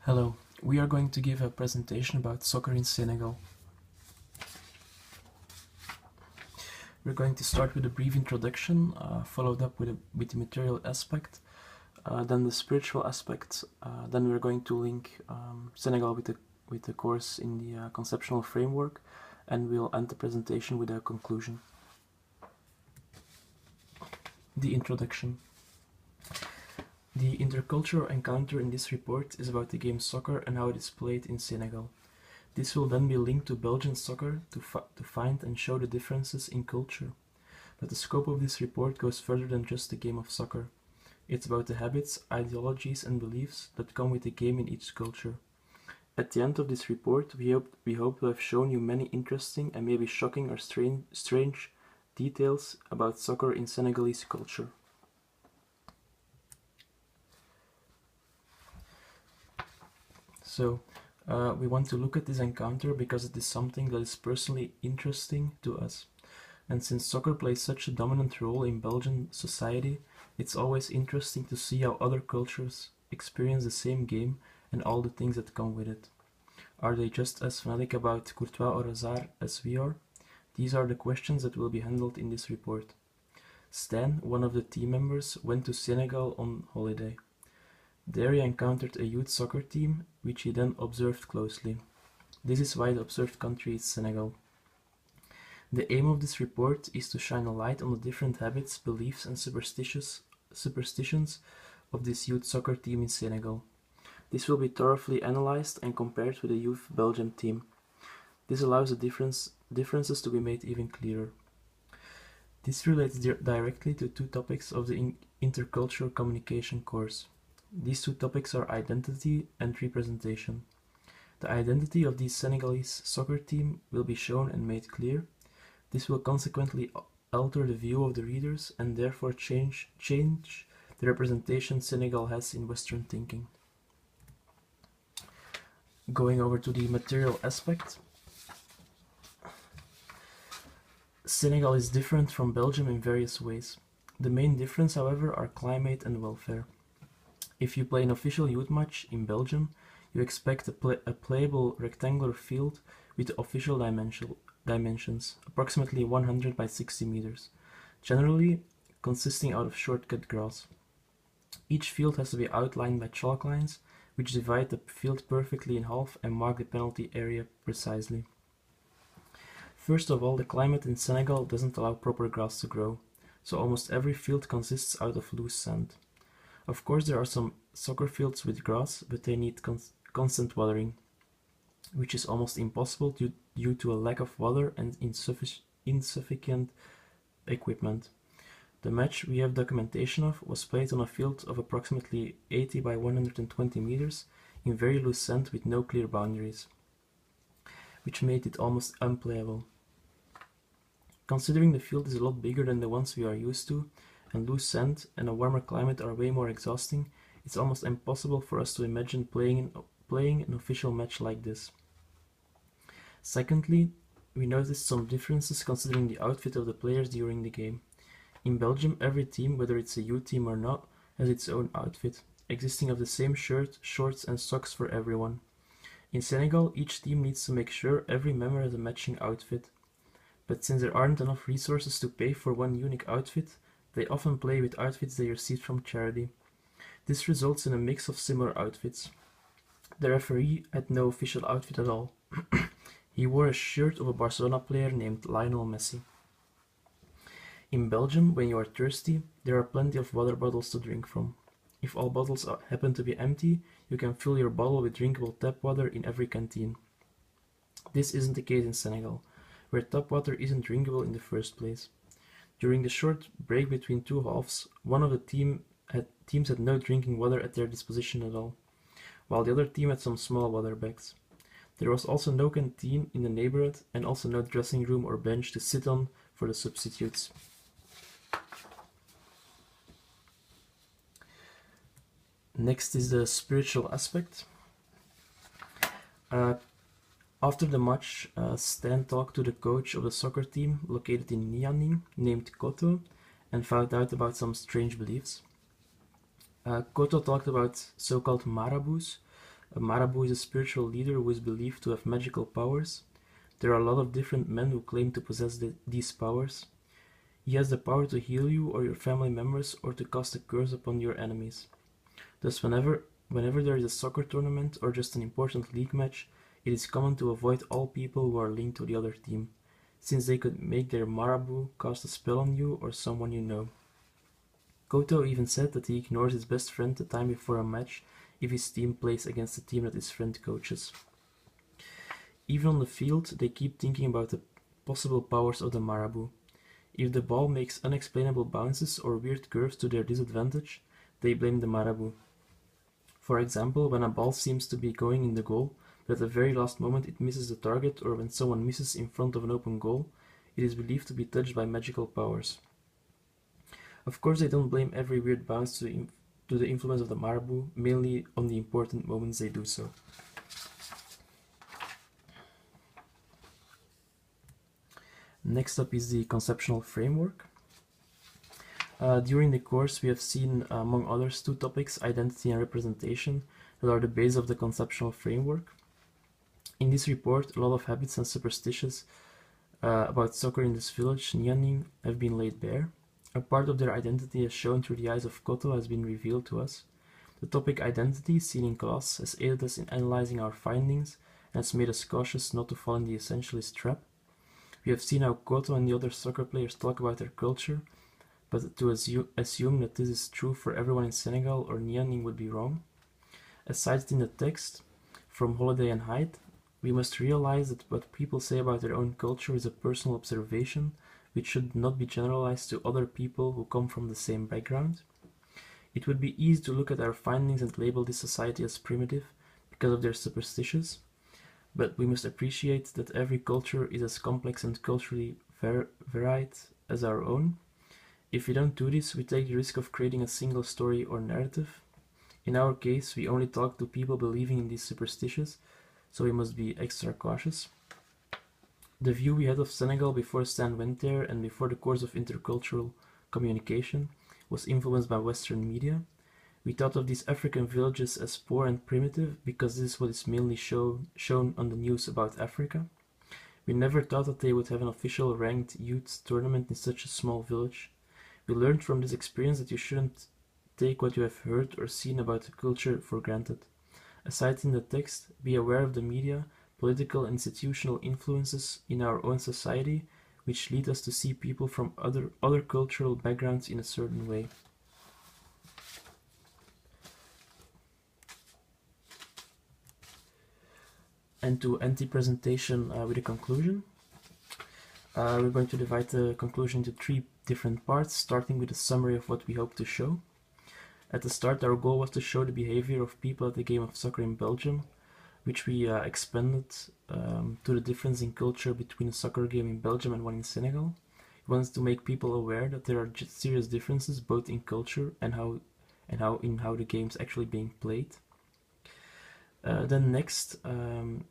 Hello, we are going to give a presentation about soccer in Senegal. We're going to start with a brief introduction, followed up with the material aspect, then the spiritual aspect, then we're going to link Senegal with the course in the conceptual framework, and we'll end the presentation with a conclusion. The introduction. The intercultural encounter in this report is about the game soccer and how it is played in Senegal. This will then be linked to Belgian soccer to find and show the differences in culture. But the scope of this report goes further than just the game of soccer. It's about the habits, ideologies and beliefs that come with the game in each culture. At the end of this report, we hope to have shown you many interesting and maybe shocking or strange details about soccer in Senegalese culture. So, we want to look at this encounter because it is something that is personally interesting to us. And since soccer plays such a dominant role in Belgian society, it's always interesting to see how other cultures experience the same game and all the things that come with it. Are they just as fanatic about Courtois or Hazard as we are? These are the questions that will be handled in this report. Stan, one of the team members, went to Senegal on holiday. There he encountered a youth soccer team, which he then observed closely. This is why the observed country is Senegal. The aim of this report is to shine a light on the different habits, beliefs and superstitions of this youth soccer team in Senegal. This will be thoroughly analyzed and compared with the youth Belgian team. This allows the differences to be made even clearer. This relates directly to two topics of the Intercultural Communication course. These two topics are identity and representation. The identity of the Senegalese soccer team will be shown and made clear. This will consequently alter the view of the readers and therefore change the representation Senegal has in Western thinking. Going over to the material aspect. Senegal is different from Belgium in various ways. The main difference, however, are climate and welfare. If you play an official youth match in Belgium, you expect a playable rectangular field with official dimensions, approximately 100 by 60 meters, generally consisting out of short-cut grass. Each field has to be outlined by chalk lines, which divide the field perfectly in half and mark the penalty area precisely. First of all, the climate in Senegal doesn't allow proper grass to grow, so almost every field consists out of loose sand. Of course, there are some soccer fields with grass, but they need constant watering, which is almost impossible due to a lack of water and insufficient equipment. The match we have documentation of was played on a field of approximately 80 by 120 meters in very loose sand with no clear boundaries, which made it almost unplayable. Considering the field is a lot bigger than the ones we are used to, and loose sand and a warmer climate are way more exhausting, it's almost impossible for us to imagine playing an official match like this. Secondly, we noticed some differences considering the outfit of the players during the game. In Belgium, every team, whether it's a youth team or not, has its own outfit, existing of the same shirt, shorts and socks for everyone. In Senegal, each team needs to make sure every member has a matching outfit. But since there aren't enough resources to pay for one unique outfit, they often play with outfits they received from charity. This results in a mix of similar outfits. The referee had no official outfit at all. He wore a shirt of a Barcelona player named Lionel Messi. In Belgium, when you are thirsty, there are plenty of water bottles to drink from. If all bottles happen to be empty, you can fill your bottle with drinkable tap water in every canteen. This isn't the case in Senegal, where tap water isn't drinkable in the first place. During the short break between two halves, one of the teams had no drinking water at their disposition at all, while the other team had some small water bags. There was also no canteen in the neighborhood and also no dressing room or bench to sit on for the substitutes. Next is the spiritual aspect. After the match, Stan talked to the coach of the soccer team located in Niamey named Koto and found out about some strange beliefs. Koto talked about so-called marabouts, A marabout is a spiritual leader who is believed to have magical powers. There are a lot of different men who claim to possess these powers. He has the power to heal you or your family members or to cast a curse upon your enemies. Thus, whenever there is a soccer tournament or just an important league match, it is common to avoid all people who are linked to the other team, since they could make their marabout cast a spell on you or someone you know. Koto even said that he ignores his best friend the time before a match if his team plays against the team that his friend coaches. Even on the field, they keep thinking about the possible powers of the marabout. If the ball makes unexplainable bounces or weird curves to their disadvantage, they blame the marabout. For example, when a ball seems to be going in the goal, but at the very last moment it misses the target, or when someone misses in front of an open goal, it is believed to be touched by magical powers. Of course, they don't blame every weird bounce to the influence of the marabout, mainly on the important moments they do so. Next up is the conceptual framework. During the course, we have seen, among others, two topics, identity and representation, that are the base of the conceptual framework. In this report, a lot of habits and superstitions about soccer in this village, Nyaning, have been laid bare. A part of their identity as shown through the eyes of Koto has been revealed to us. The topic identity, seen in class, has aided us in analyzing our findings and has made us cautious not to fall in the essentialist trap. We have seen how Koto and the other soccer players talk about their culture, but to assume that this is true for everyone in Senegal or Nianing would be wrong. As cited in the text from Holiday and Hyde, we must realize that what people say about their own culture is a personal observation, which should not be generalized to other people who come from the same background. It would be easy to look at our findings and label this society as primitive because of their superstitions, but we must appreciate that every culture is as complex and culturally varied as our own. If we don't do this, we take the risk of creating a single story or narrative. In our case, we only talk to people believing in these superstitions, so we must be extra cautious. The view we had of Senegal before Stan went there and before the course of intercultural communication was influenced by Western media. We thought of these African villages as poor and primitive because this is what is mainly shown on the news about Africa. We never thought that they would have an official ranked youth tournament in such a small village. We learned from this experience that you shouldn't take what you have heard or seen about the culture for granted. Aside in the text, be aware of the media, political and institutional influences in our own society, which lead us to see people from other cultural backgrounds in a certain way. And to end the presentation with a conclusion, we're going to divide the conclusion into three different parts, starting with a summary of what we hope to show. At the start, our goal was to show the behavior of people at the game of soccer in Belgium, which we expanded to the difference in culture between a soccer game in Belgium and one in Senegal. We wanted to make people aware that there are serious differences both in culture and how the game's actually being played. Then next, in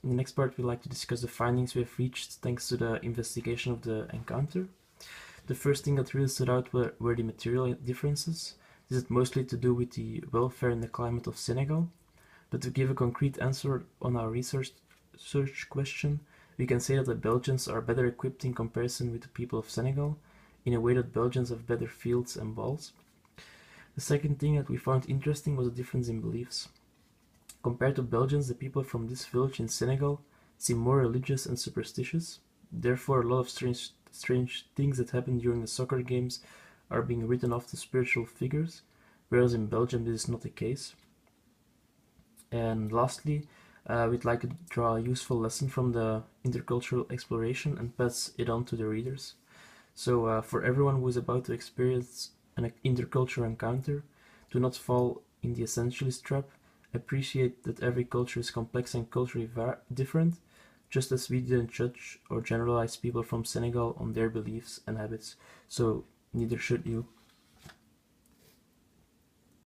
the next part, we'd like to discuss the findings we have reached thanks to the investigation of the encounter. The first thing that really stood out were the material differences. This had mostly to do with the welfare and the climate of Senegal. But to give a concrete answer on our research question, we can say that the Belgians are better equipped in comparison with the people of Senegal, in a way that Belgians have better fields and balls. The second thing that we found interesting was the difference in beliefs. Compared to Belgians, the people from this village in Senegal seem more religious and superstitious. Therefore, a lot of strange things that happen during the soccer games are being written off to spiritual figures, whereas in Belgium this is not the case. And lastly, we'd like to draw a useful lesson from the intercultural exploration and pass it on to the readers. So for everyone who is about to experience an intercultural encounter, do not fall in the essentialist trap. Appreciate that every culture is complex and culturally different, just as we didn't judge or generalize people from Senegal on their beliefs and habits, so neither should you.